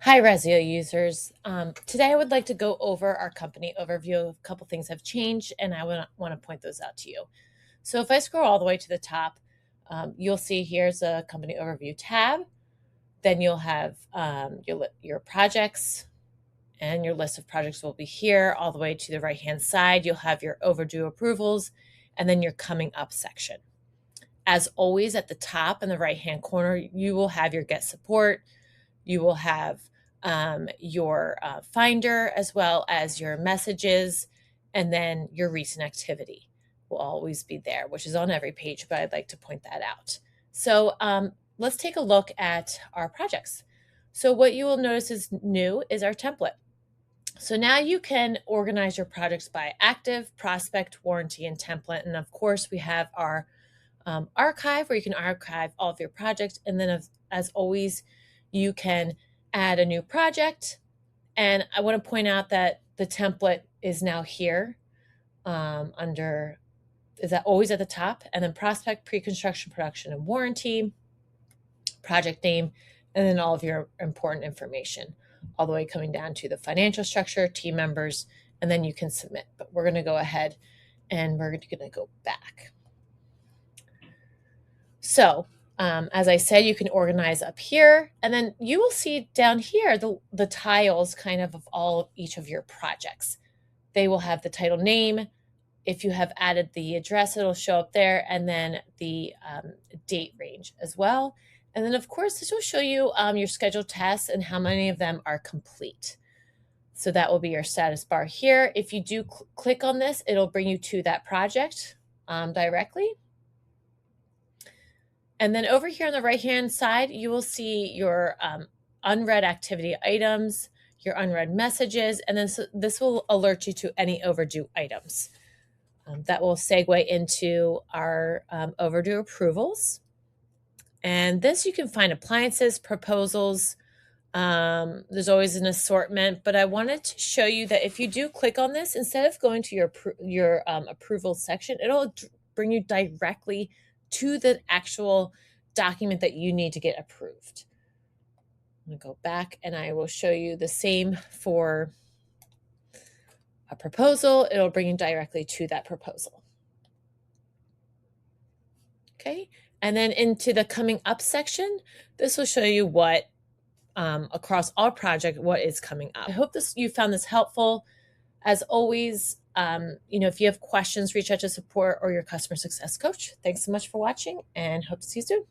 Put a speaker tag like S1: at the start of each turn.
S1: Hi, Ressio users. Today I would like to go over our company overview. A couple things have changed, and I want to point those out to you. So if I scroll all the way to the top, you'll see here's a company overview tab. Then you'll have your projects, and your list of projects will be here. All the way to the right-hand side, you'll have your overdue approvals, and then your coming up section. As always, at the top in the right-hand corner, you will have your get support. You will have your finder as well as your messages, and then your recent activity will always be there, which is on every page, but I'd like to point that out. So let's take a look at our projects. So what you will notice is new is our template. So now you can organize your projects by active, prospect, warranty, and template. And of course, we have our archive where you can archive all of your projects. And then as always, you can add a new project. And I want to point out that the template is now here under, is that always at the top? And then prospect, pre-construction, production, and warranty, project name, and then all of your important information, all the way coming down to the financial structure, team members, and then you can submit. But we're going to go ahead and we're going to go back. So as I said, you can organize up here, and then you will see down here the tiles kind of all each of your projects. They will have the title name. If you have added the address, it'll show up there, and then the date range as well. And then, of course, this will show you your scheduled tests and how many of them are complete. So that will be your status bar here. If you do click on this, it'll bring you to that project directly. And then over here on the right-hand side, you will see your unread activity items, your unread messages, and then this will alert you to any overdue items. That will segue into our overdue approvals. And this you can find appliances, proposals. There's always an assortment, but I wanted to show you that if you do click on this, instead of going to your approval section, it'll bring you directly to the actual document that you need to get approved. I'm going to go back and I will show you the same for a proposal. It'll bring you directly to that proposal. Okay, and then into the coming up section, this will show you what across all project what is coming up. I hope you found this helpful. As always, if you have questions, reach out to support or your customer success coach. Thanks so much for watching, and hope to see you soon.